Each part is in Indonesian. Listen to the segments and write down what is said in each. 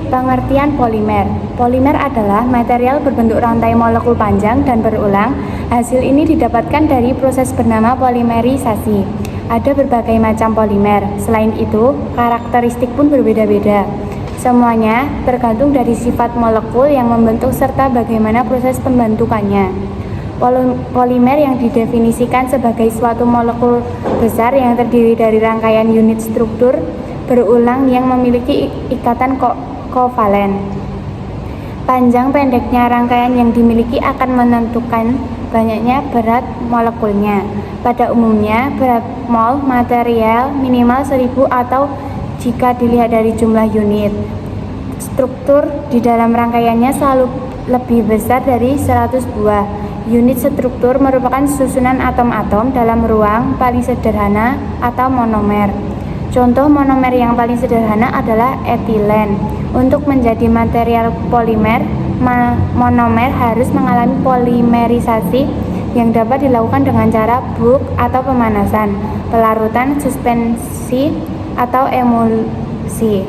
Pengertian polimer. Polimer adalah material berbentuk rantai molekul panjang dan berulang. Hasil ini didapatkan dari proses bernama polimerisasi. Ada berbagai macam polimer. Selain itu, karakteristik pun berbeda-beda. Semuanya tergantung dari sifat molekul yang membentuk serta bagaimana proses pembentukannya. Polimer yang didefinisikan sebagai suatu molekul besar yang terdiri dari rangkaian unit struktur berulang yang memiliki ikatan kovalen. Panjang pendeknya rangkaian yang dimiliki akan menentukan banyaknya berat molekulnya. Pada umumnya, berat mol material minimal 1000 atau jika dilihat dari jumlah unit struktur di dalam rangkaiannya selalu lebih besar dari 100 buah. Unit struktur merupakan susunan atom-atom dalam ruang paling sederhana atau monomer. Contoh monomer yang paling sederhana adalah etilen. Untuk menjadi material polimer, monomer harus mengalami polimerisasi yang dapat dilakukan dengan cara bulk atau pemanasan, pelarutan, suspensi, atau emulsi.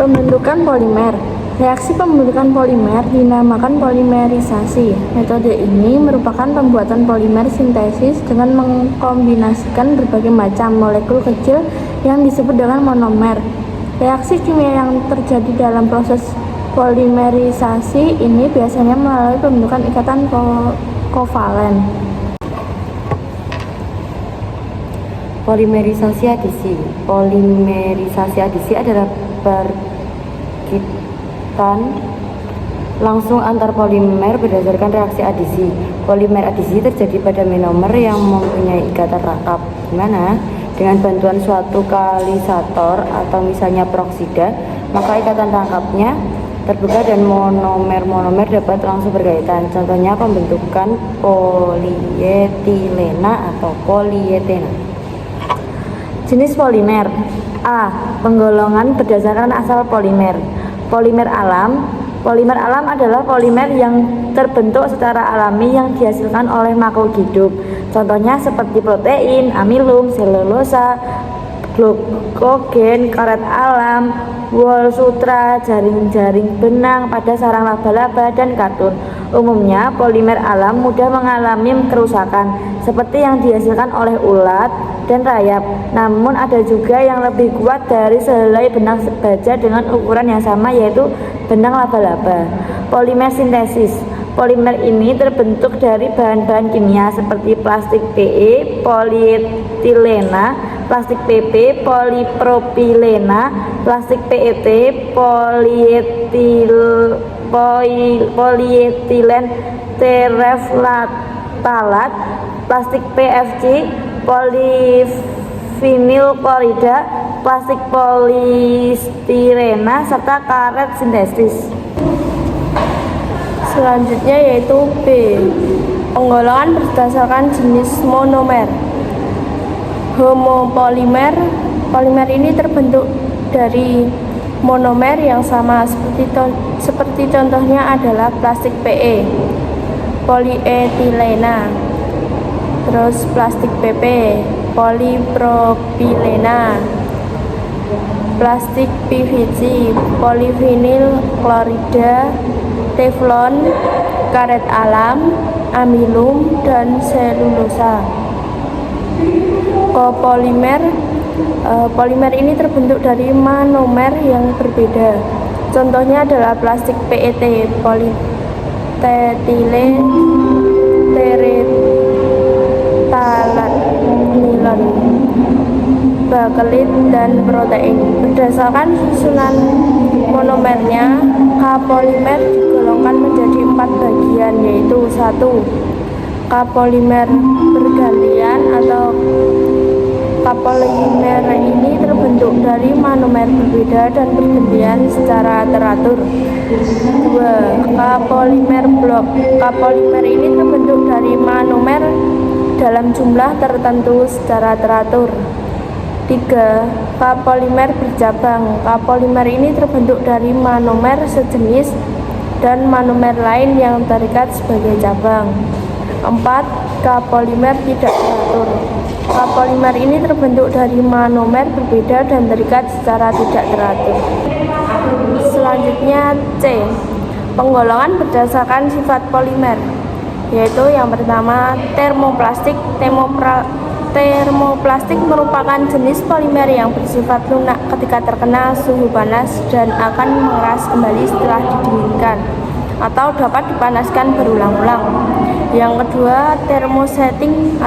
Pembentukan polimer. Reaksi pembentukan polimer dinamakan polimerisasi. Metode ini merupakan pembuatan polimer sintesis dengan mengkombinasikan berbagai macam molekul kecil yang disebut dengan monomer. Reaksi kimia yang terjadi dalam proses polimerisasi ini biasanya melalui pembentukan ikatan kovalen. Polimerisasi adisi. Polimerisasi adisi adalah percikan langsung antar polimer berdasarkan reaksi adisi. Polimer adisi terjadi pada monomer yang mempunyai ikatan rangkap, di mana dengan bantuan suatu kalisator atau misalnya peroksida, maka ikatan rangkapnya terbuka dan monomer dapat langsung berkaitan. Contohnya pembentukan polietilena atau polietena. Jenis polimer. A. Penggolongan berdasarkan asal polimer. Polimer alam. Polimer alam adalah polimer yang terbentuk secara alami yang dihasilkan oleh makhluk hidup. Contohnya seperti protein, amilum, selulosa, glukogen, karet alam, wol sutra, jaring-jaring benang pada sarang laba-laba, dan katun. Umumnya, polimer alam mudah mengalami kerusakan, seperti yang dihasilkan oleh ulat dan rayap. Namun ada juga yang lebih kuat dari sehelai benang baja dengan ukuran yang sama, yaitu benang laba-laba. Polimer sintesis. Polimer ini terbentuk dari bahan-bahan kimia seperti plastik PE, polietilena, plastik PP, polipropilena, plastik PET, polietilen tereftalat, plastik PFC, polivinil klorida, plastik polistirena, serta karet sintesis. Selanjutnya yaitu B. Penggolongan berdasarkan jenis monomer. Homopolimer. Polimer ini terbentuk dari monomer yang sama seperti contohnya adalah plastik PE, polietilena, terus plastik PP, polipropilena, plastik PVC, polivinil klorida, teflon, karet alam, amilum, dan selulosa. Kopolimer. Polimer ini terbentuk dari monomer yang berbeda. Contohnya adalah plastik PET, polietilene tereftalat, nilon, bakelit, dan protein. Berdasarkan susunan monomernya, K-polimer digolongkan menjadi 4 bagian, yaitu 1. K-polimer bergantian atau K-polimer ini terbentuk dari monomer berbeda dan bergantian secara teratur. 2. K-polimer blok. K-polimer ini terbentuk dari monomer dalam jumlah tertentu secara teratur. 3. K-polimer bercabang. K-polimer ini terbentuk dari monomer sejenis dan monomer lain yang terikat sebagai cabang. 4. K-polimer tidak teratur. K-polimer ini terbentuk dari monomer berbeda dan terikat secara tidak teratur. Selanjutnya C. Penggolongan berdasarkan sifat polimer, yaitu yang pertama termoplastik. Termoplastik merupakan jenis polimer yang bersifat lunak ketika terkena suhu panas dan akan mengeras kembali setelah didinginkan atau dapat dipanaskan berulang-ulang. Yang kedua, termosetting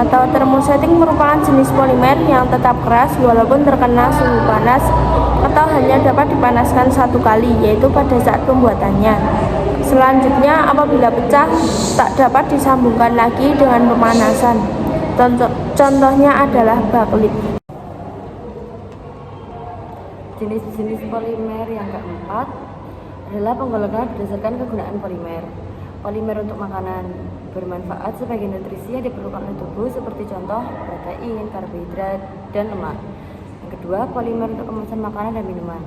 merupakan jenis polimer yang tetap keras walaupun terkena suhu panas atau hanya dapat dipanaskan satu kali, yaitu pada saat pembuatannya. Selanjutnya, apabila pecah tak dapat disambungkan lagi dengan pemanasan. Contohnya adalah baklit. Jenis-jenis polimer yang keempat adalah penggolongan berdasarkan kegunaan polimer. Polimer untuk makanan bermanfaat sebagai nutrisi yang diperlukan oleh tubuh seperti contoh protein, karbohidrat, dan lemak. Yang kedua, polimer untuk kemasan makanan dan minuman.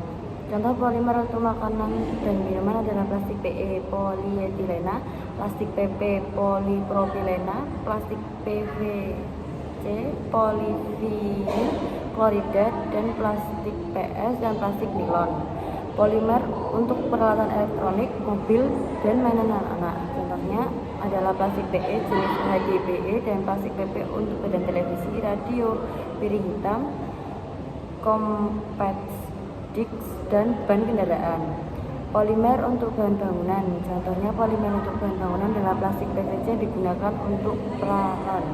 Contoh polimer untuk makanan dan minuman adalah plastik PE polietilena, plastik PP polipropilena, plastik PVC polyvinyl klorida, dan plastik PS dan plastik nilon. Polimer untuk peralatan elektronik, mobil, dan mainan anak-anak. Contohnya adalah plastik PE jenis HDPE dan plastik PP untuk badan televisi, radio, piring hitam, compact disc, dan ban kendaraan. Polimer untuk bahan bangunan. Contohnya polimer untuk bahan bangunan adalah plastik PVC yang digunakan untuk perahan.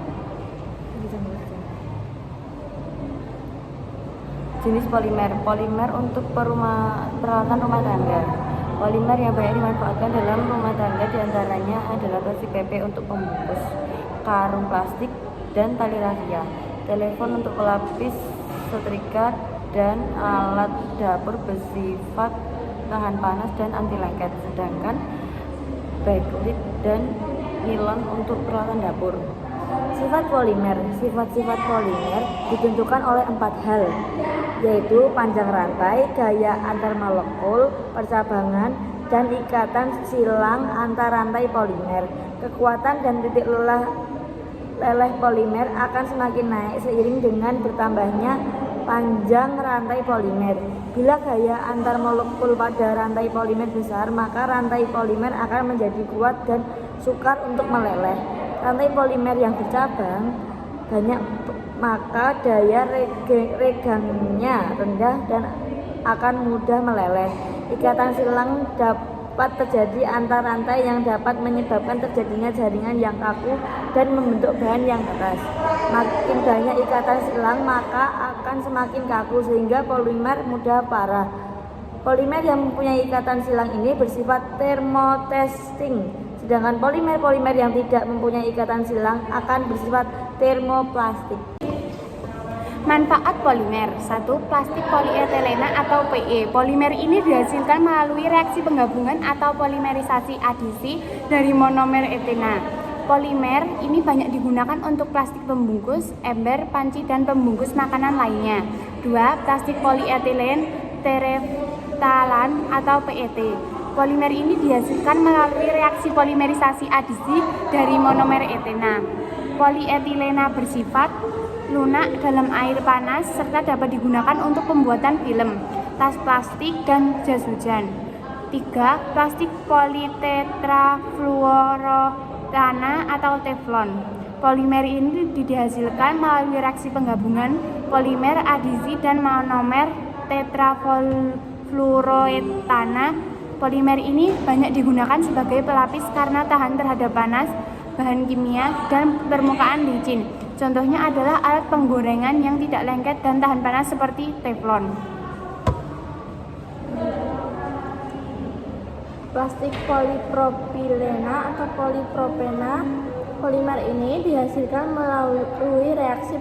Jenis polimer untuk peralatan rumah tangga. Polimer yang banyak dimanfaatkan dalam rumah tangga diantaranya adalah plastik PP untuk pembungkus, karung plastik, dan tali rafia, telepon untuk pelapis setrika, dan alat dapur bersifat tahan panas dan anti lengket, sedangkan backlit dan nilon untuk peralatan dapur. Sifat polimer ditentukan oleh 4 hal, yaitu panjang rantai, gaya antar molekul, percabangan, dan ikatan silang antar rantai polimer. Kekuatan dan titik leleh polimer akan semakin naik seiring dengan bertambahnya panjang rantai polimer. Bila gaya antar molekul pada rantai polimer besar, maka rantai polimer akan menjadi kuat dan sukar untuk meleleh. Rantai polimer yang bercabang banyak, maka daya regangnya rendah dan akan mudah meleleh. Ikatan silang dapat terjadi antar rantai yang dapat menyebabkan terjadinya jaringan yang kaku dan membentuk bahan yang keras. Makin banyak ikatan silang, maka akan semakin kaku sehingga polimer mudah parah. Polimer yang mempunyai ikatan silang ini bersifat termotesting. Sedangkan polimer yang tidak mempunyai ikatan silang akan bersifat termoplastik. Manfaat polimer. 1. Plastik polietilena atau PE. Polimer ini dihasilkan melalui reaksi penggabungan atau polimerisasi adisi dari monomer etena. Polimer ini banyak digunakan untuk plastik pembungkus, ember, panci, dan pembungkus makanan lainnya. 2. Plastik polietilen tereftalan atau PET. Polimer ini dihasilkan melalui reaksi polimerisasi adisi dari monomer etena. Polietilena bersifat lunak dalam air panas serta dapat digunakan untuk pembuatan film, tas plastik, dan jas hujan. 3. Plastik politetrafluorokana atau teflon. Polimer ini dihasilkan melalui reaksi penggabungan polimer adisi dan monomer tetrafluoroetana. Polimer ini banyak digunakan sebagai pelapis karena tahan terhadap panas, bahan kimia, dan permukaan licin. Contohnya adalah alat penggorengan yang tidak lengket dan tahan panas seperti teflon. Plastik polipropilena atau polipropena. Polimer ini dihasilkan melalui reaksi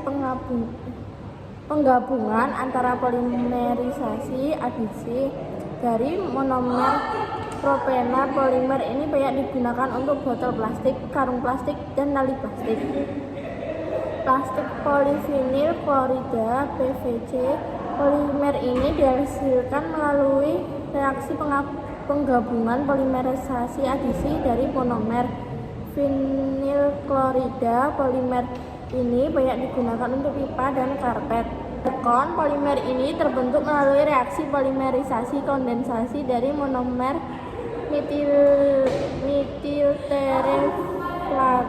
penggabungan antara polimerisasi adisi dari monomer propena. Polimer ini banyak digunakan untuk botol plastik, karung plastik, dan tali plastik. Plastik polivinil klorida (PVC). Polimer ini dihasilkan melalui reaksi penggabungan polimerisasi adisi dari monomer vinil klorida. Polimer ini banyak digunakan untuk pipa dan karpet. Darkon, polimer ini terbentuk melalui reaksi polimerisasi kondensasi dari monomer metiltereflat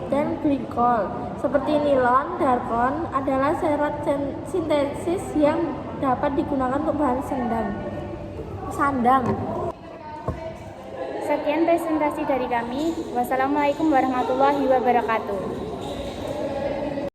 dan glikol. Seperti nilon, darkon adalah serat sintesis yang dapat digunakan untuk bahan sandang. Sekian presentasi dari kami. Wassalamualaikum warahmatullahi wabarakatuh.